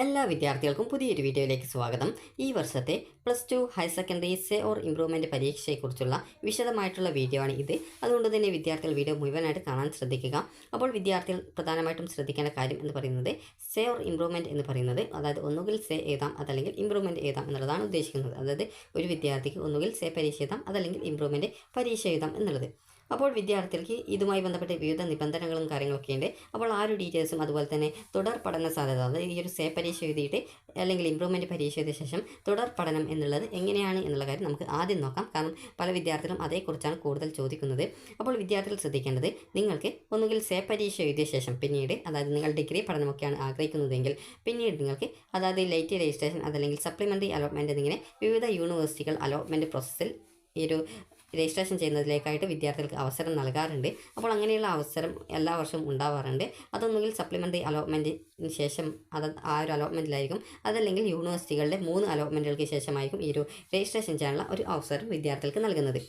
എല്ലാ വിദ്യാർത്ഥികൾക്കും പുതിയൊരു വീഡിയോയിലേക്ക് സ്വാഗതം. ഈ വർഷത്തെ +2 higher secondary say or improvement പരീക്ഷയെക്കുറിച്ചുള്ള വിശദമായിട്ടുള്ള വീഡിയോ ആണ് ഇത്. അതുകൊണ്ട് തന്നെ വിദ്യാർത്ഥികൾ വീഡിയോ മുഴുവനായിട്ട് കാണാൻ ശ്രദ്ധിക്കുക. അപ്പോൾ വിദ്യാർത്ഥികൾ പ്രധാനമായിട്ടും ശ്രദ്ധിക്കേണ്ട കാര്യം എന്ന് പറയുന്നത് സേ ഓർ ഇംപ്രൂവ്മെൻറ്റ് എന്ന് പറയുന്നത്, അതായത് ഒന്നുകിൽ സേ എഴുതാം അതല്ലെങ്കിൽ ഇംപ്രൂവ്മെൻറ്റ് എഴുതാം എന്നുള്ളതാണ് ഉദ്ദേശിക്കുന്നത്. അതായത് ഒരു വിദ്യാർത്ഥിക്ക് ഒന്നുകിൽ സേ പരീക്ഷ എഴുതാം അതല്ലെങ്കിൽ ഇംപ്രൂവ്മെൻറ്റ് പരീക്ഷ എഴുതാം എന്നുള്ളത്. അപ്പോൾ വിദ്യാർത്ഥികൾക്ക് ഇതുമായി ബന്ധപ്പെട്ട വിവിധ നിബന്ധനകളും കാര്യങ്ങളൊക്കെ ഉണ്ട്. അപ്പോൾ ആ ഒരു ഡീറ്റെയിൽസും അതുപോലെ തന്നെ തുടർ പഠന സാധ്യത, അതായത് ഈ ഒരു സേ പരീക്ഷ എഴുതിയിട്ട് അല്ലെങ്കിൽ ഇംപ്രൂവ്മെൻറ്റ് പരീക്ഷ എഴുതിയ ശേഷം തുടർ പഠനം എന്നുള്ളത് എങ്ങനെയാണ് എന്നുള്ള കാര്യം നമുക്ക് ആദ്യം നോക്കാം. കാരണം പല വിദ്യാർത്ഥികളും അതേക്കുറിച്ചാണ് കൂടുതൽ ചോദിക്കുന്നത്. അപ്പോൾ വിദ്യാർത്ഥികൾ ശ്രദ്ധിക്കേണ്ടത്, നിങ്ങൾക്ക് ഒന്നുകിൽ സേ പരീക്ഷ എഴുതിയ ശേഷം പിന്നീട്, അതായത് നിങ്ങൾ ഡിഗ്രി പഠനമൊക്കെയാണ് ആഗ്രഹിക്കുന്നതെങ്കിൽ പിന്നീട് നിങ്ങൾക്ക്, അതായത് ലൈറ്റ് രജിസ്ട്രേഷൻ അതല്ലെങ്കിൽ സപ്ലിമെൻ്ററി അലോട്ട്മെൻറ്റ് എന്നിങ്ങനെ വിവിധ യൂണിവേഴ്സിറ്റികൾ അലോട്ട്മെൻറ്റ് പ്രോസസ്സിൽ ഈ ഒരു രജിസ്ട്രേഷൻ ചെയ്യുന്നതിലേക്കായിട്ട് വിദ്യാർത്ഥികൾക്ക് അവസരം നൽകാറുണ്ട്. അപ്പോൾ അങ്ങനെയുള്ള അവസരം എല്ലാ വർഷവും ഉണ്ടാവാറുണ്ട്. അതൊന്നുകിൽ സപ്ലിമെൻ്ററി അലോട്ട്മെൻറ്റിന് ശേഷം ആ ഒരു അലോട്ട്മെൻറ്റിലായിരിക്കും, അതല്ലെങ്കിൽ യൂണിവേഴ്സിറ്റികളുടെ 3 അലോട്ട്മെൻറ്റുകൾക്ക് ശേഷമായിരിക്കും ഈ ഒരു രജിസ്ട്രേഷൻ ചെയ്യാനുള്ള ഒരു അവസരം വിദ്യാർത്ഥികൾക്ക് നൽകുന്നത്.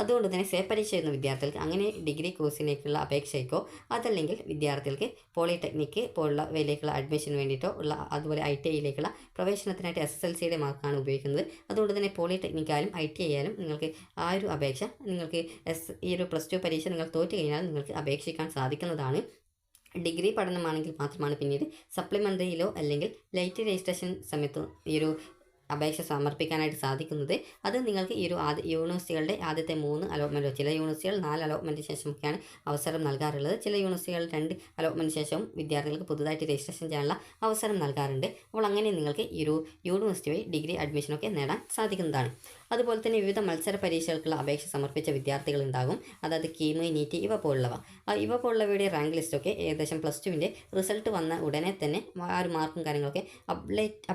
അതുകൊണ്ട് തന്നെ സേ പരീക്ഷ എഴുതുന്ന വിദ്യാർത്ഥികൾക്ക് അങ്ങനെ ഡിഗ്രി കോഴ്സിലേക്കുള്ള അപേക്ഷയ്ക്കോ അതല്ലെങ്കിൽ വിദ്യാർത്ഥികൾക്ക് പോളിടെക്നിക്ക് പോലുള്ളവയിലേക്കുള്ള അഡ്മിഷന് വേണ്ടിയിട്ടോ ഉള്ള, അതുപോലെ ITIയിലേക്കുള്ള പ്രവേശനത്തിനായിട്ട് SSLCയുടെ മാർക്കാണ് ഉപയോഗിക്കുന്നത്. അതുകൊണ്ട് തന്നെ പോളിടെക്നിക്കായാലും ITI ആയാലും നിങ്ങൾക്ക് ആ ഒരു അപേക്ഷ നിങ്ങൾക്ക് ഈ ഒരു +2 പരീക്ഷ നിങ്ങൾ തോറ്റു കഴിഞ്ഞാൽ നിങ്ങൾക്ക് അപേക്ഷിക്കാൻ സാധിക്കുന്നതാണ്. ഡിഗ്രി പഠനമാണെങ്കിൽ മാത്രമാണ് പിന്നീട് സപ്ലിമെൻ്ററിയിലോ അല്ലെങ്കിൽ ലൈറ്റ് രജിസ്ട്രേഷൻ സമയത്തോ ഈ ഒരു അപേക്ഷ സമർപ്പിക്കാനായിട്ട് സാധിക്കുന്നത്. അത് നിങ്ങൾക്ക് ഈ ഒരു യൂണിവേഴ്സിറ്റികളുടെ ആദ്യത്തെ 3 അലോട്ട്മെൻറ്റോ, ചില യൂണിവേഴ്സിറ്റികൾ 4 അലോട്ട്മെൻറ്റിന് ശേഷമൊക്കെയാണ് അവസരം നൽകാറുള്ളത്. ചില യൂണിവേഴ്സിറ്റികൾ 2 അലോട്ട്മെൻറ്റിന് ശേഷവും വിദ്യാർത്ഥികൾക്ക് പുതുതായിട്ട് രജിസ്ട്രേഷൻ ചെയ്യാനുള്ള അവസരം നൽകാറുണ്ട്. അപ്പോൾ അങ്ങനെ നിങ്ങൾക്ക് ഈ ഒരു യൂണിവേഴ്സിറ്റി വഴി ഡിഗ്രി അഡ്മിഷനൊക്കെ നേടാൻ സാധിക്കുന്നതാണ്. അതുപോലെ തന്നെ വിവിധ മത്സര പരീക്ഷകൾക്കുള്ള അപേക്ഷ സമർപ്പിച്ച വിദ്യാർത്ഥികൾ ഉണ്ടാകും, അതായത് കീം, നീറ്റ് ഇവ പോലുള്ളവയുടെ റാങ്ക് ലിസ്റ്റൊക്കെ ഏകദേശം +2വിൻ്റെ റിസൾട്ട് വന്ന ഉടനെ തന്നെ ആ ഒരു മാർക്കും കാര്യങ്ങളൊക്കെ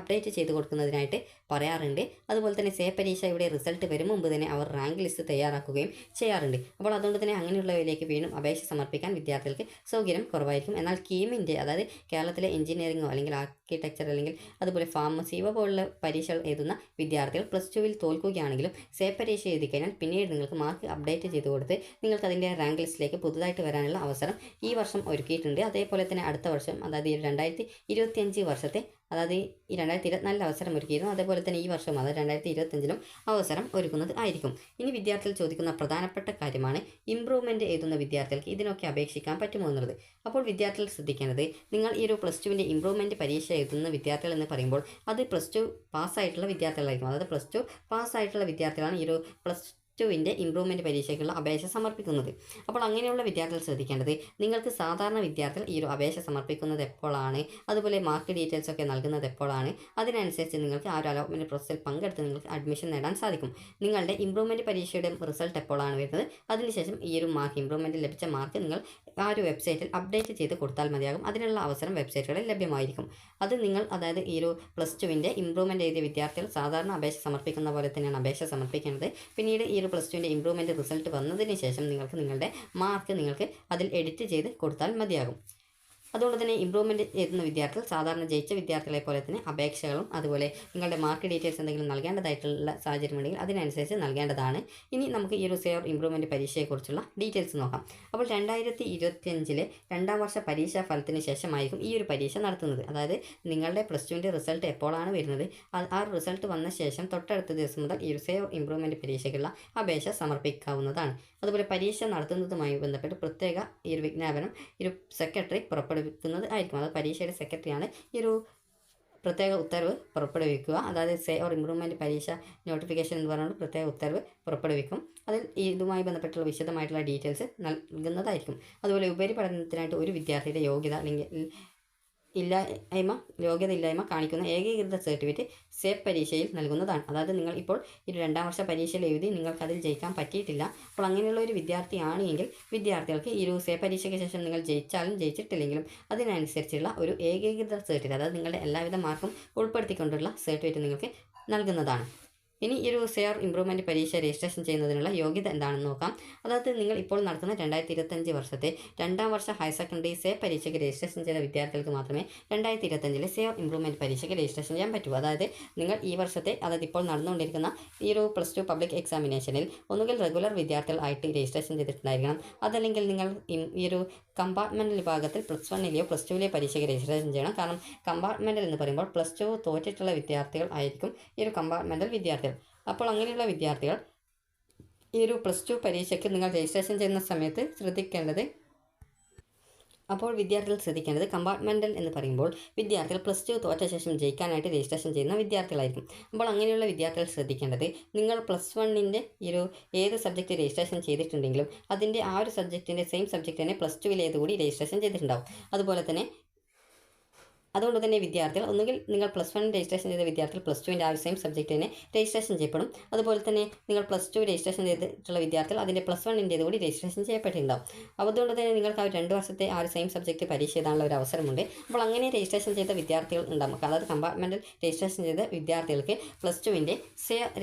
അപ്ഡേറ്റ് ചെയ്ത് കൊടുക്കുന്നതിനായിട്ട് പറയാറുണ്ട്. അതുപോലെ തന്നെ സേ പരീക്ഷയുടെ റിസൾട്ട് വരും മുമ്പ് തന്നെ അവർ റാങ്ക് ലിസ്റ്റ് തയ്യാറാക്കുകയും ചെയ്യാറുണ്ട്. അപ്പോൾ അതുകൊണ്ട് തന്നെ അങ്ങനെയുള്ളവയിലേക്ക് വീണ്ടും അപേക്ഷ സമർപ്പിക്കാൻ വിദ്യാർത്ഥികൾക്ക് സൗകര്യം കുറവായിരിക്കും. എന്നാൽ കീമിൻ്റെ, അതായത് കേരളത്തിലെ എഞ്ചിനീയറിംഗോ അല്ലെങ്കിൽ ആർക്കിടെക്ചർ അല്ലെങ്കിൽ അതുപോലെ ഫാർമസി ഇവ പോലുള്ള പരീക്ഷകൾ എഴുതുന്ന വിദ്യാർത്ഥികൾ +2വിൽ തോൽക്കുകയാണെങ്കിലും സേ പരീക്ഷ എഴുതി കഴിഞ്ഞാൽ പിന്നീട് നിങ്ങൾക്ക് മാർക്ക് അപ്ഡേറ്റ് ചെയ്ത് കൊടുത്ത് നിങ്ങൾക്ക് അതിൻ്റെ റാങ്ക് ലിസ്റ്റിലേക്ക് പുതുതായിട്ട് വരാനുള്ള അവസരം ഈ വർഷം ഒരുക്കിയിട്ടുണ്ട്. അതേപോലെ തന്നെ അടുത്ത വർഷം, അതായത് 2025 വർഷത്തെ, അതായത് ഈ 2024 അവസരം ഒരുക്കിയിരുന്നു. അതേപോലെ തന്നെ ഈ വർഷം, അതായത് 2025ലും അവസരം ഒരുക്കുന്നത് ആയിരിക്കും. ഇനി വിദ്യാർത്ഥികൾ ചോദിക്കുന്ന പ്രധാനപ്പെട്ട കാര്യമാണ്, ഇംപ്രൂവ്മെൻറ്റ് എഴുതുന്ന വിദ്യാർത്ഥികൾക്ക് ഇതിനൊക്കെ അപേക്ഷിക്കാൻ പറ്റുമോ എന്നുള്ളത്. അപ്പോൾ വിദ്യാർത്ഥികൾ ശ്രദ്ധിക്കേണ്ടത്, നിങ്ങൾ ഈ ഒരു +2വിൻ്റെ ഇംപ്രൂവ്മെൻറ്റ് പരീക്ഷ എഴുതുന്ന വിദ്യാർത്ഥികൾ എന്ന് പറയുമ്പോൾ അത് +2 പാസ്സായിട്ടുള്ള വിദ്യാർത്ഥികളായിരിക്കും. അതായത് +2 പാസ്സായിട്ടുള്ള വിദ്യാർത്ഥികളാണ് ഈ ഒരു +2വിൻ്റെ ഇംപ്രൂവ്മെൻറ്റ് പരീക്ഷയ്ക്കുള്ള അപേക്ഷ സമർപ്പിക്കുന്നത്. അപ്പോൾ അങ്ങനെയുള്ള വിദ്യാർത്ഥികൾ ശ്രദ്ധിക്കേണ്ടത്, നിങ്ങൾക്ക് സാധാരണ വിദ്യാർത്ഥികൾ ഈ ഒരു അപേക്ഷ സമർപ്പിക്കുന്നത് എപ്പോഴാണ്, അതുപോലെ മാർക്ക് ഡീറ്റെയിൽസ് ഒക്കെ നൽകുന്നത് എപ്പോഴാണ്, അതിനനുസരിച്ച് നിങ്ങൾക്ക് ആ ഒരു അലോട്ട്മെൻറ്റ് പ്രോസസ്സിൽ പങ്കെടുത്ത് നിങ്ങൾക്ക് അഡ്മിഷൻ നേടാൻ സാധിക്കും. നിങ്ങളുടെ ഇംപ്രൂവ്മെൻറ്റ് പരീക്ഷയുടെ റിസൾട്ട് എപ്പോഴാണ് വരുന്നത്, അതിനുശേഷം ഈ ഒരു ഇംപ്രൂവ്മെൻറ്റ് ലഭിച്ച മാർക്ക് നിങ്ങൾ ആ ഒരു വെബ്സൈറ്റിൽ അപ്ഡേറ്റ് ചെയ്ത് കൊടുത്താൽ മതിയാകും. അതിനുള്ള അവസരം വെബ്സൈറ്റുകളിൽ ലഭ്യമായിരിക്കും. അത് നിങ്ങൾ, അതായത് ഈ ഒരു +2വിൻ്റെ ഇംപ്രൂവ്മെൻറ്റ് എഴുതിയ വിദ്യാർത്ഥികൾ സാധാരണ അപേക്ഷ സമർപ്പിക്കുന്ന പോലെ തന്നെയാണ് അപേക്ഷ സമർപ്പിക്കേണ്ടത്. പിന്നീട് ഈ ഒരു +2വിൻ്റെ ഇംപ്രൂവ്മെൻറ്റ് റിസൾട്ട് വന്നതിന് ശേഷം നിങ്ങൾക്ക് നിങ്ങളുടെ മാർക്ക് നിങ്ങൾക്ക് അതിൽ എഡിറ്റ് ചെയ്ത് കൊടുത്താൽ മതിയാകും. അതുകൊണ്ട് തന്നെ ഇംപ്രൂവ്മെൻറ്റ് എഴുതുന്ന വിദ്യാർത്ഥികൾ സാധാരണ ജയിച്ച വിദ്യാർത്ഥികളെ പോലെ തന്നെ അപേക്ഷകളും അതുപോലെ നിങ്ങളുടെ മാർക്ക് ഡീറ്റെയിൽസ് എന്തെങ്കിലും നൽകേണ്ടതായിട്ടുള്ള സാഹചര്യമുണ്ടെങ്കിൽ അതിനനുസരിച്ച് നൽകേണ്ടതാണ്. ഇനി നമുക്ക് ഈ ഒരു സേ ഓർ ഇംപ്രൂവ്മെൻറ്റ് പരീക്ഷയെക്കുറിച്ചുള്ള ഡീറ്റെയിൽസ് നോക്കാം. അപ്പോൾ 2025 2ാം വർഷ പരീക്ഷാ ഫലത്തിന് ശേഷമായിരിക്കും ഈ ഒരു പരീക്ഷ നടത്തുന്നത്. അതായത് നിങ്ങളുടെ +2വിൻ്റെ റിസൾട്ട് എപ്പോഴാണ് വരുന്നത്, ആ റിസൾട്ട് വന്ന ശേഷം തൊട്ടടുത്ത ദിവസം മുതൽ ഈ ഒരു സേ ഓർ ഇംപ്രൂവ്മെൻറ്റ് പരീക്ഷയ്ക്കുള്ള അപേക്ഷ സമർപ്പിക്കാവുന്നതാണ്. അതുപോലെ പരീക്ഷ നടത്തുന്നതുമായി ബന്ധപ്പെട്ട് പ്രത്യേക ഈ ഒരു വിജ്ഞാപനം ഈ ഒരു സെക്രട്ടറി പുറപ്പെടുവിക്കുന്നത് ആയിരിക്കും. അത് പരീക്ഷയുടെ സെക്രട്ടറിയാണ് ഈ ഒരു പ്രത്യേക ഉത്തരവ് പുറപ്പെടുവിക്കുക. അതായത് സേ ഓർ ഇംപ്രൂവ്മെൻറ്റ് പരീക്ഷ നോട്ടിഫിക്കേഷൻ എന്ന് പറഞ്ഞുകൊണ്ട് പ്രത്യേക ഉത്തരവ് പുറപ്പെടുവിക്കും. അതിൽ ഇതുമായി ബന്ധപ്പെട്ടുള്ള വിശദമായിട്ടുള്ള ഡീറ്റെയിൽസ് നൽകുന്നതായിരിക്കും. അതുപോലെ ഉപരിപഠനത്തിനായിട്ട് ഒരു വിദ്യാർത്ഥിയുടെ യോഗ്യത അല്ലെങ്കിൽ യോഗ്യതയില്ലായ്മ കാണിക്കുന്ന ഏകീകൃത സർട്ടിഫിക്കറ്റ് സേ പരീക്ഷയിൽ നൽകുന്നതാണ്. അതായത് നിങ്ങൾ ഇപ്പോൾ ഈ 2ാം വർഷ പരീക്ഷയിൽ എഴുതി നിങ്ങൾക്ക് അതിൽ ജയിക്കാൻ പറ്റിയിട്ടില്ല. അപ്പോൾ അങ്ങനെയുള്ള ഒരു വിദ്യാർത്ഥിയാണെങ്കിൽ വിദ്യാർത്ഥികൾക്ക് ഈ ഒരു സേ പരീക്ഷയ്ക്ക് ശേഷം നിങ്ങൾ ജയിച്ചാലും ജയിച്ചിട്ടില്ലെങ്കിലും അതിനനുസരിച്ചുള്ള ഒരു ഏകീകൃത സർട്ടിഫിക്കറ്റ്, അതായത് നിങ്ങളുടെ എല്ലാവിധ മാർക്കും ഉൾപ്പെടുത്തിക്കൊണ്ടുള്ള സർട്ടിഫിക്കറ്റ് നിങ്ങൾക്ക് നൽകുന്നതാണ്. ഇനി ഈ ഒരു സെയർ ഇംപ്രൂവ്മെൻറ്റ് പരീക്ഷ രജിസ്ട്രേഷൻ ചെയ്യുന്നതിനുള്ള യോഗ്യത എന്താണെന്ന് നോക്കാം. അതായത് നിങ്ങൾ ഇപ്പോൾ നടക്കുന്ന 2025 വർഷത്തെ 2ാം വർഷ ഹയർ സെക്കൻഡറി സേ പരീക്ഷയ്ക്ക് രജിസ്ട്രേഷൻ ചെയ്ത വിദ്യാർത്ഥികൾക്ക് മാത്രമേ 2025 സെയർ ഇംപ്രൂവ്മെൻറ്റ് പരീക്ഷയ്ക്ക് രജിസ്ട്രേഷൻ ചെയ്യാൻ പറ്റൂ. അതായത് നിങ്ങൾ ഈ വർഷത്തെ, അതായത് ഇപ്പോൾ നടന്നുകൊണ്ടിരിക്കുന്ന ഈ ഒരു +2 പബ്ലിക് എക്സാമിനേഷനിൽ ഒന്നുകിൽ റെഗുലർ വിദ്യാർത്ഥികളായിട്ട് രജിസ്ട്രേഷൻ ചെയ്തിട്ടുണ്ടായിരിക്കണം, അതല്ലെങ്കിൽ നിങ്ങൾ ഈ ഒരു കമ്പാർട്ട്മെൻറ്റൽ വിഭാഗത്തിൽ +1ലെയോ +2ലെയോ പരീക്ഷയ്ക്ക് രജിസ്ട്രേഷൻ ചെയ്യണം. കാരണം കമ്പാർട്ട്മെൻറ്റൽ എന്ന് പറയുമ്പോൾ +2 തോറ്റിട്ടുള്ള വിദ്യാർത്ഥികൾ ആയിരിക്കും ഈ ഒരു കമ്പാർട്ട്മെൻറ്റൽ വിദ്യാർത്ഥികൾ. അപ്പോൾ അങ്ങനെയുള്ള വിദ്യാർത്ഥികൾ ഈ ഒരു +2 പരീക്ഷയ്ക്ക് നിങ്ങൾ രജിസ്ട്രേഷൻ ചെയ്യുന്ന സമയത്ത് ശ്രദ്ധിക്കേണ്ടത് കമ്പാർട്ട്മെൻറ്റൽ എന്ന് പറയുമ്പോൾ വിദ്യാർത്ഥികൾ +2 തോറ്റ ശേഷം ജയിക്കാനായിട്ട് രജിസ്ട്രേഷൻ ചെയ്യുന്ന വിദ്യാർത്ഥികളായിരിക്കും. അപ്പോൾ അങ്ങനെയുള്ള വിദ്യാർത്ഥികൾ ശ്രദ്ധിക്കേണ്ടത്, നിങ്ങൾ +1ൻ്റെ ഈ ഒരു ഏത് സബ്ജക്റ്റ് രജിസ്ട്രേഷൻ ചെയ്തിട്ടുണ്ടെങ്കിലും അതിൻ്റെ ആ ഒരു സബ്ജക്റ്റിൻ്റെ സെയിം സബ്ജക്റ്റ് തന്നെ +2ലേതുകൂടി രജിസ്ട്രേഷൻ ചെയ്തിട്ടുണ്ടാവും. അതുകൊണ്ട് തന്നെ വിദ്യാർത്ഥികൾ ഒന്നുകിൽ നിങ്ങൾ +1 രജിസ്ട്രേഷൻ ചെയ്ത വിദ്യാർത്ഥികൾ +2ൻ്റെ ആ ഒരു സെയിം സബ്ജക്റ്റ് തന്നെ രജിസ്ട്രേഷൻ ചെയ്യപ്പെടും. അതുപോലെ തന്നെ നിങ്ങൾ +2 രജിസ്ട്രേഷൻ ചെയ്തിട്ടുള്ള വിദ്യാർത്ഥികൾ അതിൻ്റെ +1ൻ്റേത് കൂടി രജിസ്ട്രേഷൻ ചെയ്യപ്പെട്ടിട്ടുണ്ടാവും. അതുകൊണ്ട് തന്നെ നിങ്ങൾക്ക് ആ 2 വർഷത്തെ ആ ഒരു സെയിം സബ്ജക്റ്റ് പരീക്ഷ എഴുതാനുള്ള ഒരു അവസരമുണ്ട്. അപ്പോൾ അങ്ങനെ രജിസ്ട്രേഷൻ ചെയ്ത വിദ്യാർത്ഥികൾ ഉണ്ടാകും. അതായത് കമ്പാർട്ട്മെൻറ്റൽ രജിസ്ട്രേഷൻ ചെയ്ത വിദ്യാർത്ഥികൾക്ക് +2ൻ്റെ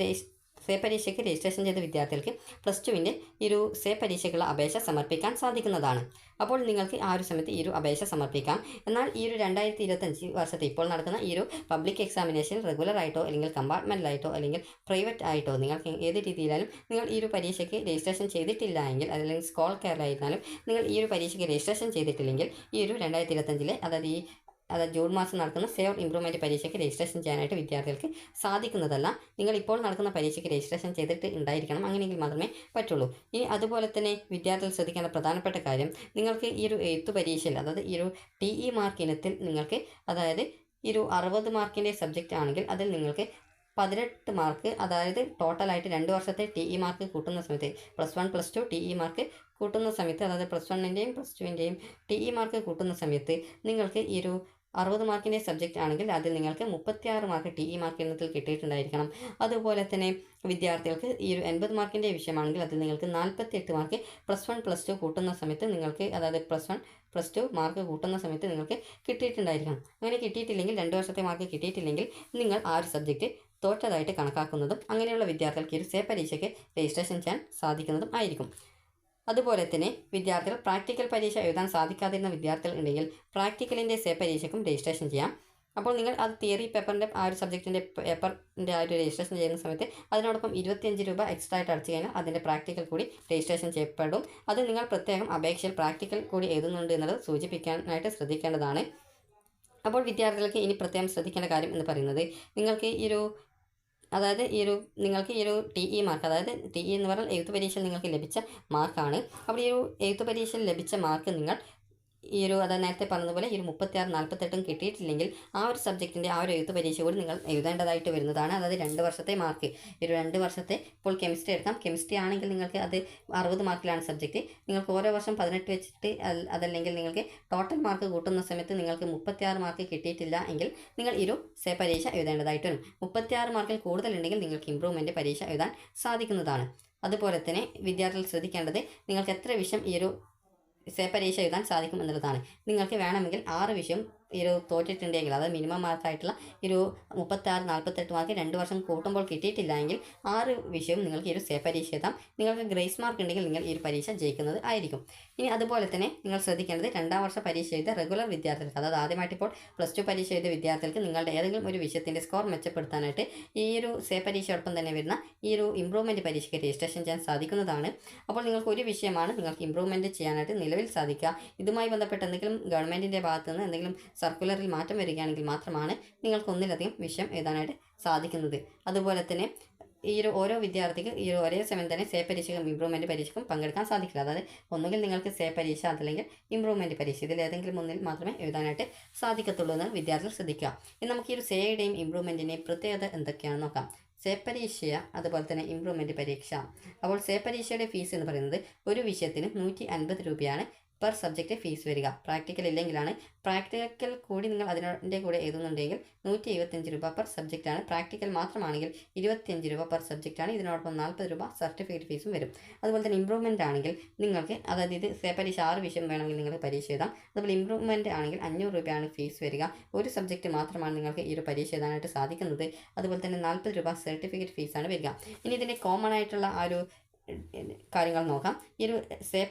സേ പരീക്ഷയ്ക്ക് രജിസ്ട്രേഷൻ ചെയ്ത വിദ്യാർത്ഥികൾക്ക് +2ൻ്റെ ഈ ഒരു സേ പരീക്ഷയ്ക്കുള്ള അപേക്ഷ സമർപ്പിക്കാൻ സാധിക്കുന്നതാണ്. അപ്പോൾ നിങ്ങൾക്ക് ആ ഒരു സമയത്ത് ഈ ഒരു അപേക്ഷ സമർപ്പിക്കാം. എന്നാൽ ഈ ഒരു 2025 വർഷത്തെ ഇപ്പോൾ നടക്കുന്ന ഈ ഒരു പബ്ലിക് എക്സാമിനേഷൻ റെഗുലർ ആയിട്ടോ അല്ലെങ്കിൽ കമ്പാർട്ട്മെൻറ്റലായിട്ടോ അല്ലെങ്കിൽ പ്രൈവറ്റ് ആയിട്ടോ നിങ്ങൾക്ക് ഏത് രീതിയിലായാലും നിങ്ങൾ ഈ ഒരു പരീക്ഷയ്ക്ക് രജിസ്ട്രേഷൻ ചെയ്തിട്ടില്ല എങ്കിൽ, അല്ലെങ്കിൽ സ്കോൾ കേരളായിരുന്നാലും നിങ്ങൾ ഈ ഒരു പരീക്ഷയ്ക്ക് രജിസ്ട്രേഷൻ ചെയ്തിട്ടില്ലെങ്കിൽ ഈ ഒരു 2025 അതായത് ജൂൺ മാസം നടക്കുന്ന സെയർ ഇംപ്രൂവ്മെൻറ്റ് പരീക്ഷയ്ക്ക് രജിസ്ട്രേഷൻ ചെയ്യാനായിട്ട് വിദ്യാർത്ഥികൾക്ക് സാധിക്കുന്നതല്ല. നിങ്ങൾ ഇപ്പോൾ നടക്കുന്ന പരീക്ഷയ്ക്ക് രജിസ്ട്രേഷൻ ചെയ്തിട്ട് ഉണ്ടായിരിക്കണം, അങ്ങനെയെങ്കിൽ മാത്രമേ പറ്റുള്ളൂ. ഇനി അതുപോലെ തന്നെ വിദ്യാർത്ഥികൾ ശ്രദ്ധിക്കേണ്ട പ്രധാനപ്പെട്ട കാര്യം, നിങ്ങൾക്ക് ഈ ഒരു എഴുത്ത് പരീക്ഷയിൽ, അതായത് ഈ ഒരു TE മാർക്ക് ഇനത്തിൽ നിങ്ങൾക്ക്, അതായത് ഈ ഒരു 60 മാർക്കിൻ്റെ സബ്ജക്റ്റ് ആണെങ്കിൽ അതിൽ നിങ്ങൾക്ക് 18 മാർക്ക്, അതായത് ടോട്ടലായിട്ട് 2 വർഷത്തെ TE മാർക്ക് കൂട്ടുന്ന സമയത്ത് +1 +2 TE മാർക്ക് കൂട്ടുന്ന സമയത്ത്, അതായത് +1ൻ്റെയും +2ൻ്റെയും TE മാർക്ക് കൂട്ടുന്ന സമയത്ത് നിങ്ങൾക്ക് ഈ ഒരു 60 മാർക്കിൻ്റെ സബ്ജക്റ്റ് ആണെങ്കിൽ അതിൽ നിങ്ങൾക്ക് 36 മാർക്ക് TE മാർക്ക് ഇനത്തിൽ കിട്ടിയിട്ടുണ്ടായിരിക്കണം. അതുപോലെ തന്നെ വിദ്യാർത്ഥികൾക്ക് ഈ ഒരു 80 മാർക്കിൻ്റെ വിഷയമാണെങ്കിൽ അതിൽ നിങ്ങൾക്ക് 48 മാർക്ക് +1 +2 കൂട്ടുന്ന സമയത്ത് നിങ്ങൾക്ക്, അതായത് +1 +2 മാർക്ക് കൂട്ടുന്ന സമയത്ത് നിങ്ങൾക്ക് കിട്ടിയിട്ടുണ്ടായിരിക്കണം. അങ്ങനെ കിട്ടിയിട്ടില്ലെങ്കിൽ, 2 വർഷത്തെ മാർക്ക് കിട്ടിയിട്ടില്ലെങ്കിൽ നിങ്ങൾ ആ ഒരു സബ്ജക്റ്റ് തോറ്റതായിട്ട് കണക്കാക്കുന്നതും അങ്ങനെയുള്ള വിദ്യാർത്ഥികൾക്ക് ഈ ഒരു സേ പരീക്ഷയ്ക്ക് രജിസ്ട്രേഷൻ ചെയ്യാൻ സാധിക്കുന്നതും ആയിരിക്കും. അതുപോലെ തന്നെ വിദ്യാർത്ഥികൾ പ്രാക്ടിക്കൽ പരീക്ഷ എഴുതാൻ സാധിക്കാതിരുന്ന വിദ്യാർത്ഥികൾ ഉണ്ടെങ്കിൽ പ്രാക്ടിക്കലിൻ്റെ സേ പരീക്ഷയ്ക്കും രജിസ്ട്രേഷൻ ചെയ്യാം. അപ്പോൾ നിങ്ങൾ അത് തിയറി പേപ്പറിൻ്റെ ആ ഒരു സബ്ജക്റ്റിൻ്റെ പേപ്പറിൻ്റെ ആ ഒരു രജിസ്ട്രേഷൻ ചെയ്യുന്ന സമയത്ത് അതിനോടൊപ്പം 25 രൂപ എക്സ്ട്രാ ആയിട്ട് അടച്ചു കഴിഞ്ഞാൽ അതിൻ്റെ പ്രാക്ടിക്കൽ കൂടി രജിസ്ട്രേഷൻ ചെയ്യപ്പെടും. അത് നിങ്ങൾ പ്രത്യേകം അപേക്ഷയിൽ പ്രാക്ടിക്കൽ കൂടി എഴുതുന്നുണ്ട് എന്നുള്ളത് സൂചിപ്പിക്കാനായിട്ട് ശ്രദ്ധിക്കേണ്ടതാണ്. അപ്പോൾ വിദ്യാർത്ഥികൾക്ക് ഇനി പ്രത്യേകം ശ്രദ്ധിക്കേണ്ട കാര്യം എന്ന് പറയുന്നത്, നിങ്ങൾക്ക് നിങ്ങൾക്ക് ഈ ഒരു TE മാർക്ക്, അതായത് TE എന്ന് പറഞ്ഞാൽ എഴുത്ത് പരീക്ഷയിൽ നിങ്ങൾക്ക് ലഭിച്ച മാർക്കാണ്. അപ്പോൾ ഈ ഒരു എഴുത്ത് പരീക്ഷയിൽ ലഭിച്ച മാർക്ക് നിങ്ങൾ ഈ ഒരു, അതായത് നേരത്തെ പറഞ്ഞതുപോലെ ഈ ഒരു 36, 48 കിട്ടിയിട്ടില്ലെങ്കിൽ ആ ഒരു സബ്ജക്റ്റിൻ്റെ ആ ഒരു എഴുത്ത് പരീക്ഷ കൂടി നിങ്ങൾ എഴുതേണ്ടതായിട്ട് വരുന്നതാണ്. അതായത് 2 വർഷത്തെ മാർക്ക്, ഈ ഒരു 2 വർഷത്തെ, ഇപ്പോൾ കെമിസ്ട്രി എടുക്കാം, കെമിസ്ട്രി ആണെങ്കിൽ നിങ്ങൾക്ക് അത് 60 മാർക്കിലാണ് സബ്ജക്റ്റ്. നിങ്ങൾക്ക് ഓരോ വർഷം 18 വെച്ചിട്ട്, അതല്ലെങ്കിൽ നിങ്ങൾക്ക് ടോട്ടൽ മാർക്ക് കൂട്ടുന്ന സമയത്ത് നിങ്ങൾക്ക് 36 മാർക്ക് കിട്ടിയിട്ടില്ല എങ്കിൽ നിങ്ങൾ ഈ ഒരു സേ പരീക്ഷ എഴുതേണ്ടതായിട്ട് വരും. 36 മാർക്കിൽ കൂടുതലുണ്ടെങ്കിൽ നിങ്ങൾക്ക് ഇംപ്രൂവ്മെൻറ്റ് പരീക്ഷ എഴുതാൻ സാധിക്കുന്നതാണ്. അതുപോലെ തന്നെ വിദ്യാർത്ഥികൾ ശ്രദ്ധിക്കേണ്ടത്, നിങ്ങൾക്ക് എത്ര വിഷയം ഈ ഒരു സേ പരീക്ഷ എഴുതാൻ സാധിക്കും എന്നുള്ളതാണ്. നിങ്ങൾക്ക് വേണമെങ്കിൽ 6 വിഷയം ഈ ഒരു തോറ്റിട്ടുണ്ടെങ്കിൽ, അതായത് മിനിമം മാർക്കായിട്ടുള്ള ഈ ഒരു 36, 48 മാർക്ക് 2 വർഷം കൂട്ടുമ്പോൾ കിട്ടിയിട്ടില്ല എങ്കിൽ 6 വിഷയം നിങ്ങൾക്ക് ഈ ഒരു സേ പരീക്ഷ എഴുതാം. നിങ്ങൾക്ക് ഗ്രേസ് മാർക്ക് ഉണ്ടെങ്കിൽ നിങ്ങൾ ഈ ഒരു പരീക്ഷ ജയിക്കുന്നത് ആയിരിക്കും. ഇനി അതുപോലെ തന്നെ നിങ്ങൾ ശ്രദ്ധിക്കേണ്ടത്, 2ാം വർഷ പരീക്ഷ എഴുതിയ റെഗുലർ വിദ്യാർത്ഥികൾക്ക്, അതായത് ആദ്യമായിട്ട് ഇപ്പോൾ +2 പരീക്ഷ എഴുതിയ വിദ്യാർത്ഥികൾക്ക് നിങ്ങളുടെ ഏതെങ്കിലും ഒരു വിഷയത്തിൻ്റെ സ്കോർ മെച്ചപ്പെടുത്താനായിട്ട് ഈ ഒരു സേ പരീക്ഷയോടൊപ്പം തന്നെ വരുന്ന ഈ ഒരു ഇംപ്രൂവ്മെൻറ്റ് പരീക്ഷയ്ക്ക് രജിസ്ട്രേഷൻ ചെയ്യാൻ സാധിക്കുന്നതാണ്. അപ്പോൾ നിങ്ങൾക്ക് ഒരു വിഷയമാണ് നിങ്ങൾക്ക് ഇംപ്രൂവ്മെൻറ്റ് ചെയ്യാനായിട്ട് നിലവിൽ സാധിക്കുക. ഇതുമായി ബന്ധപ്പെട്ട് എന്തെങ്കിലും ഗവൺമെൻറ്റിൻ്റെ ഭാഗത്തു നിന്ന് എന്തെങ്കിലും സർക്കുലറിൽ മാറ്റം വരികയാണെങ്കിൽ മാത്രമാണ് നിങ്ങൾക്ക് ഒന്നിലധികം വിഷയം എഴുതാനായിട്ട് സാധിക്കുന്നത്. അതുപോലെ തന്നെ ഈ ഒരു ഓരോ വിദ്യാർത്ഥിക്ക് ഈ ഒരേ സമയം തന്നെ സേ പരീക്ഷയ്ക്കും ഇംപ്രൂവ്മെൻറ്റ് പരീക്ഷയ്ക്കും പങ്കെടുക്കാൻ സാധിക്കില്ല. അതായത് ഒന്നുകിൽ നിങ്ങൾക്ക് സേ പരീക്ഷ, അതല്ലെങ്കിൽ ഇംപ്രൂവ്മെൻറ്റ് പരീക്ഷ, ഇതിൽ ഏതെങ്കിലും ഒന്നിൽ മാത്രമേ എഴുതാനായിട്ട് സാധിക്കത്തുള്ളൂ എന്ന് വിദ്യാർത്ഥികൾ ശ്രദ്ധിക്കുക. ഇനി നമുക്ക് ഈ ഒരു സേയുടെയും ഇംപ്രൂവ്മെൻറ്റിൻ്റെയും പ്രത്യേകത എന്തൊക്കെയാണെന്ന് നോക്കാം. സേ പരീക്ഷ, അതുപോലെ തന്നെ ഇംപ്രൂവ്മെൻറ്റ് പരീക്ഷ. അപ്പോൾ സേ പരീക്ഷയുടെ ഫീസ് എന്ന് പറയുന്നത് ഒരു വിഷയത്തിന് 150 രൂപയാണ് പെർ സബ്ജക്റ്റ് ഫീസ് വരിക. പ്രാക്ടിക്കൽ ഇല്ലെങ്കിലാണ്. പ്രാക്ടിക്കൽ കൂടി നിങ്ങൾ അതിൻ്റെ കൂടെ എഴുതുന്നുണ്ടെങ്കിൽ 175 രൂപ പെർ സബ്ജക്റ്റാണ്. പ്രാക്ടിക്കൽ മാത്രമാണെങ്കിൽ 25 രൂപ പെർ സബ്ജക്റ്റാണ്. ഇതിനോടൊപ്പം 40 രൂപ സർട്ടിഫിക്കറ്റ് ഫീസും വരും. അതുപോലെ തന്നെ ഇംപ്രൂവ്മെൻ്റ് ആണെങ്കിൽ നിങ്ങൾക്ക്, അതായത് ഇത് പരീക്ഷ 6 വിഷയം വേണമെങ്കിൽ നിങ്ങൾ പരീക്ഷ എഴുതാം. അതുപോലെ ഇംപ്രൂവ്മെൻ്റ് ആണെങ്കിൽ 500 രൂപയാണ് ഫീസ് വരിക. ഒരു സബ്ജക്റ്റ് മാത്രമാണ് നിങ്ങൾക്ക് ഈ ഒരു പരീക്ഷ എഴുതാനായിട്ട് സാധിക്കുന്നത്. അതുപോലെ തന്നെ 40 രൂപ സർട്ടിഫിക്കറ്റ് ഫീസാണ് വരിക. ഇനി ഇതിൻ്റെ കോമൺ ആയിട്ടുള്ള ആ ഒരു കാര്യങ്ങൾ നോക്കാം. ഈ ഒരു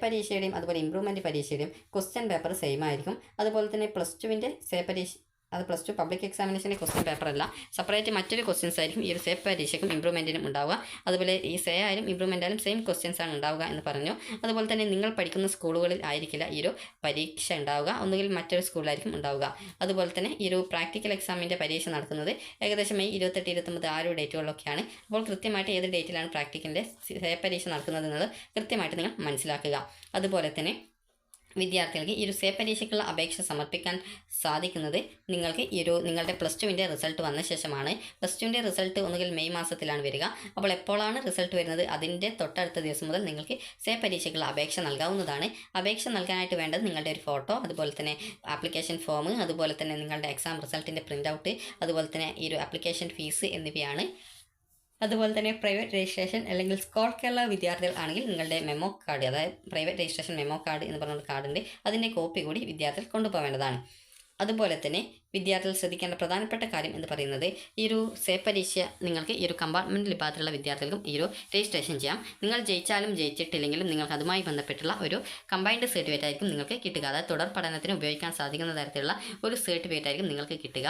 പരീക്ഷയുടെയും അതുപോലെ ഇംപ്രൂവ്മെൻറ്റ് പരീക്ഷയുടെയും ക്വസ്റ്റ്യൻ പേപ്പർ സെയിം ആയിരിക്കും. അതുപോലെ തന്നെ +2വിൻ്റെ പരീക്ഷ, അത് +2 പബ്ലിക് എക്സാമിനേഷൻ്റെ ക്വസ്റ്റ്യൻ പേപ്പറല്ല, സെപ്പറേറ്റ് മറ്റൊരു ക്വസ്റ്റ്യൻസ് ആയിരിക്കും ഈ ഒരു പരീക്ഷയ്ക്കും ഇംപ്രൂവ്മെൻറ്റിനും ഉണ്ടാവുക. അതുപോലെ ഈ ആയാലും ഇംപ്രൂവ്മെൻ്റ് ആയാലും സെയിം ക്വസ്റ്റ്യൻസ് ആണ് ഉണ്ടാവുക എന്ന് പറഞ്ഞു. അതുപോലെ തന്നെ നിങ്ങൾ പഠിക്കുന്ന സ്കൂളുകളിൽ ആയിരിക്കില്ല ഈ ഒരു പരീക്ഷ ഉണ്ടാവുക, ഒന്നുകിൽ മറ്റൊരു സ്കൂളിലായിരിക്കും ഉണ്ടാവുക. അതുപോലെ തന്നെ ഈ ഒരു പ്രാക്ടിക്കൽ എക്സാമിൻ്റെ പരീക്ഷ നടക്കുന്നത് ഏകദേശം മെയ് 28, 29 ആ ഒരു ഡേറ്റുകളിലൊക്കെയാണ്. അപ്പോൾ കൃത്യമായിട്ട് ഏത് ഡേറ്റിലാണ് പ്രാക്ടിക്കലിൻ്റെ പരീക്ഷ നടക്കുന്നത് എന്നത് കൃത്യമായിട്ട് നിങ്ങൾ മനസ്സിലാക്കുക. അതുപോലെ തന്നെ വിദ്യാർത്ഥികൾക്ക് ഈ ഒരു പരീക്ഷയ്ക്കുള്ള അപേക്ഷ സമർപ്പിക്കാൻ സാധിക്കുന്നത് നിങ്ങൾക്ക് നിങ്ങളുടെ +2വിൻ്റെ റിസൾട്ട് വന്ന ശേഷമാണ്. +2വിൻ്റെ റിസൾട്ട് ഒന്നുകിൽ മെയ് മാസത്തിലാണ് വരിക. അപ്പോൾ എപ്പോഴാണ് റിസൾട്ട് വരുന്നത് അതിൻ്റെ തൊട്ടടുത്ത ദിവസം മുതൽ നിങ്ങൾക്ക് പരീക്ഷയ്ക്കുള്ള അപേക്ഷ നൽകാവുന്നതാണ്. അപേക്ഷ നൽകാനായിട്ട് വേണ്ടത് നിങ്ങളുടെ ഒരു ഫോട്ടോ, അതുപോലെ തന്നെ ആപ്ലിക്കേഷൻ ഫോം, അതുപോലെ തന്നെ നിങ്ങളുടെ എക്സാം റിസൾട്ടിൻ്റെ പ്രിൻ്റ് ഔട്ട്, അതുപോലെ തന്നെ ഈ ഒരു ആപ്ലിക്കേഷൻ ഫീസ് എന്നിവയാണ്. അതുപോലെ തന്നെ പ്രൈവറ്റ് രജിസ്ട്രേഷൻ അല്ലെങ്കിൽ സ്കോൾ കേരള വിദ്യാർത്ഥികൾ ആണെങ്കിൽ നിങ്ങളുടെ മെമ്മോ കാർഡ്, അതായത് പ്രൈവറ്റ് രജിസ്ട്രേഷൻ മെമ്മോ കാർഡ് എന്ന് പറഞ്ഞൊരു കാർഡുണ്ട്, അതിൻ്റെ കോപ്പി കൂടി വിദ്യാർത്ഥികൾ കൊണ്ടുപോകേണ്ടതാണ്. അതുപോലെ തന്നെ വിദ്യാർത്ഥികൾ ശ്രദ്ധിക്കേണ്ട പ്രധാനപ്പെട്ട കാര്യം എന്ന് പറയുന്നത് ഈ ഒരു പരീക്ഷ നിങ്ങൾക്ക് ഈ ഒരു കമ്പാർട്ട്മെൻറ്റ് വിഭാഗത്തിലുള്ള വിദ്യാർത്ഥികൾക്കും ഈ ഒരു രജിസ്ട്രേഷൻ ചെയ്യാം. നിങ്ങൾ ജയിച്ചാലും ജയിച്ചിട്ടില്ലെങ്കിലും നിങ്ങൾക്ക് അതുമായി ബന്ധപ്പെട്ടുള്ള ഒരു കമ്പൈൻഡ് സർട്ടിഫിക്കറ്റ് ആയിരിക്കും നിങ്ങൾക്ക് കിട്ടുക. അതായത് തുടർ പഠനത്തിന് ഉപയോഗിക്കാൻ സാധിക്കുന്ന തരത്തിലുള്ള ഒരു സർട്ടിഫിക്കറ്റ് ആയിരിക്കും നിങ്ങൾക്ക് കിട്ടുക.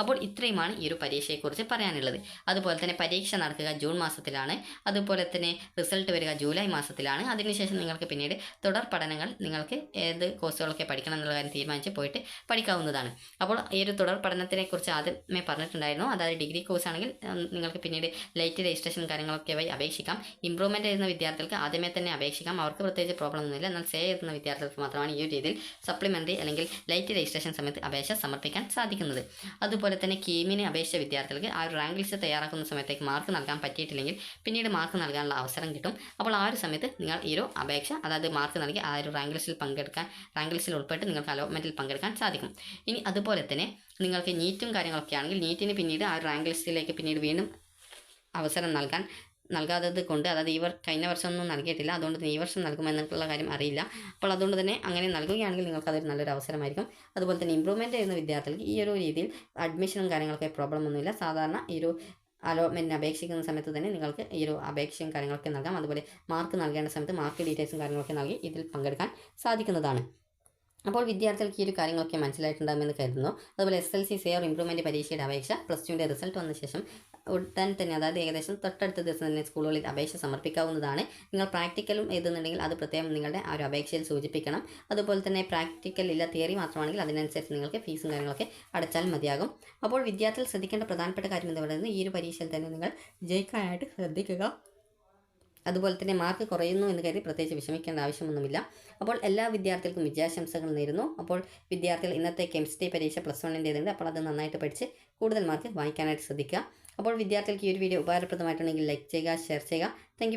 അപ്പോൾ ഇത്രയുമാണ് ഈ ഒരു പരീക്ഷയെക്കുറിച്ച് പറയാനുള്ളത്. അതുപോലെ തന്നെ പരീക്ഷ നടക്കുക ജൂൺ മാസത്തിലാണ്. അതുപോലെ തന്നെ റിസൾട്ട് വരിക ജൂലൈ മാസത്തിലാണ്. അതിനുശേഷം നിങ്ങൾക്ക് പിന്നീട് തുടർ പഠനങ്ങൾ നിങ്ങൾക്ക് ഏത് കോഴ്സുകളൊക്കെ പഠിക്കണം എന്നുള്ള കാര്യം തീരുമാനിച്ച് പോയിട്ട് പഠിക്കാവുന്നതാണ്. അപ്പോൾ ഈ ഒരു തുടർ പഠനത്തിനെ കുറിച്ച് ആദ്യമേ പറഞ്ഞിട്ടുണ്ടായിരുന്നു. അതായത് ഡിഗ്രി കോഴ്സ് ആണെങ്കിൽ നിങ്ങൾക്ക് പിന്നീട് ലൈറ്റ് രജിസ്ട്രേഷൻ കാര്യങ്ങളൊക്കെ വഴി അപേക്ഷിക്കാം. ഇംപ്രൂവ്മെൻറ്റ് എഴുതുന്ന വിദ്യാർത്ഥികൾക്ക് ആദ്യമേ തന്നെ അപേക്ഷിക്കാം, അവർക്ക് പ്രത്യേകിച്ച് പ്രോബ്ലം ഒന്നുമില്ല. എന്നാൽ എഴുതുന്ന വിദ്യാർത്ഥികൾക്ക് മാത്രമാണ് ഈ ഒരു രീതിയിൽ സപ്ലിമെൻ്ററി അല്ലെങ്കിൽ ലൈറ്റ് രജിസ്ട്രേഷൻ സമയത്ത് അപേക്ഷ സമർപ്പിക്കാൻ സാധിക്കുന്നത്. അതുപോലെ തന്നെ കീമിന് അപേക്ഷിച്ച വിദ്യാർത്ഥികൾക്ക് ആ ഒരു റാങ്ക് ലിസ്റ്റ് തയ്യാറാക്കുന്ന സമയത്തേക്ക് മാർക്ക് നൽകാൻ പറ്റിയിട്ടില്ലെങ്കിൽ പിന്നീട് മാർക്ക് നൽകാനുള്ള അവസരം കിട്ടും. അപ്പോൾ ആ ഒരു സമയത്ത് നിങ്ങൾ ഈ ഒരു അപേക്ഷ, അതായത് മാർക്ക് നൽകി ആ ഒരു റാങ്ക് ലിസ്റ്റിൽ ഉൾപ്പെട്ട് നിങ്ങൾക്ക് അലോട്ട്മെൻറ്റിൽ പങ്കെടുക്കാൻ സാധിക്കും. ഇനി അതുപോലെ തന്നെ നിങ്ങൾക്ക് നീറ്റും കാര്യങ്ങളൊക്കെ ആണെങ്കിൽ നീറ്റിന് പിന്നീട് ആ റാങ്ക് ലിസ്റ്റിലേക്ക് പിന്നീട് വീണ്ടും അവസരം നൽകാത്തത് കൊണ്ട്, അതായത് കഴിഞ്ഞ വർഷമൊന്നും നൽകിയിട്ടില്ല, അതുകൊണ്ട് തന്നെ ഈ വർഷം നൽകുമെന്നുള്ള കാര്യം അറിയില്ല. അപ്പോൾ അതുകൊണ്ട് തന്നെ അങ്ങനെ നൽകുകയാണെങ്കിൽ നിങ്ങൾക്ക് അതൊരു നല്ലൊരു അവസരമായിരിക്കും. അതുപോലെ തന്നെ ഇംപ്രൂവ്മെൻറ്റ് ചെയ്യുന്ന വിദ്യാർത്ഥികൾക്ക് ഈ ഒരു രീതിയിൽ അഡ്മിഷനും കാര്യങ്ങളൊക്കെ പ്രോബ്ലം ഒന്നുമില്ല. സാധാരണ ഈ ഒരു അലോട്ട്മെൻറ്റിന് അപേക്ഷിക്കുന്ന സമയത്ത് തന്നെ നിങ്ങൾക്ക് ഈ ഒരു അപേക്ഷയും കാര്യങ്ങളൊക്കെ നൽകാം. അതുപോലെ മാർക്ക് നൽകേണ്ട സമയത്ത് മാർക്ക് ഡീറ്റെയിൽസും കാര്യങ്ങളൊക്കെ നൽകി ഇതിൽ പങ്കെടുക്കാൻ സാധിക്കുന്നതാണ്. അപ്പോൾ വിദ്യാർത്ഥികൾക്ക് ഈ ഒരു കാര്യങ്ങളൊക്കെ മനസ്സിലായിട്ടുണ്ടാകുമെന്ന് കരുതുന്നു. അതുപോലെ SLC ഓർ ഇംപ്രൂവ്മെൻറ്റ് പരീക്ഷയുടെ അപേക്ഷ +2വിൻ്റെ റിസൾട്ട് വന്ന ശേഷം ഉടൻ തന്നെ, അതായത് ഏകദേശം തൊട്ടടുത്ത ദിവസം തന്നെ സ്കൂളുകളിൽ അപേക്ഷ സമർപ്പിക്കാവുന്നതാണ്. നിങ്ങൾ പ്രാക്ടിക്കലും എഴുതുന്നുണ്ടെങ്കിൽ അത് പ്രത്യേകം നിങ്ങളുടെ ആ ഒരു അപേക്ഷയിൽ സൂചിപ്പിക്കണം. അതുപോലെ തന്നെ പ്രാക്ടിക്കൽ ഇല്ല, തിയറി മാത്രമാണെങ്കിൽ അതിനനുസരിച്ച് നിങ്ങൾക്ക് ഫീസും കാര്യങ്ങളൊക്കെ അടച്ചാൽ മതിയാകും. അപ്പോൾ വിദ്യാർത്ഥികൾ ശ്രദ്ധിക്കേണ്ട പ്രധാനപ്പെട്ട കാര്യം എന്ന് പറയുന്നത് ഈ ഒരു പരീക്ഷയിൽ തന്നെ നിങ്ങൾ ജയിക്കാനായിട്ട് ശ്രദ്ധിക്കുക. അതുപോലെ തന്നെ മാർക്ക് കുറയുന്നു എന്ന് കരുതി പ്രത്യേകിച്ച് വിഷമിക്കേണ്ട ആവശ്യമൊന്നുമില്ല. അപ്പോൾ എല്ലാ വിദ്യാർത്ഥികൾക്കും വിജയാശംസകൾ നേരുന്നു. അപ്പോൾ വിദ്യാർത്ഥികൾ ഇന്നത്തെ കെമിസ്ട്രി പരീക്ഷ +1ൻ്റേതുണ്ട്. അപ്പോൾ അത് നന്നായിട്ട് പഠിച്ച് കൂടുതൽ മാർക്ക് വാങ്ങിക്കാനായിട്ട് ശ്രദ്ധിക്കുക. അപ്പോൾ വിദ്യാർത്ഥികൾക്ക് ഈ ഒരു വീഡിയോ ഉപകാരപ്രദമായിട്ടുണ്ടെങ്കിൽ ലൈക്ക് ചെയ്യുക, ഷെയർ ചെയ്യുക. Thank you.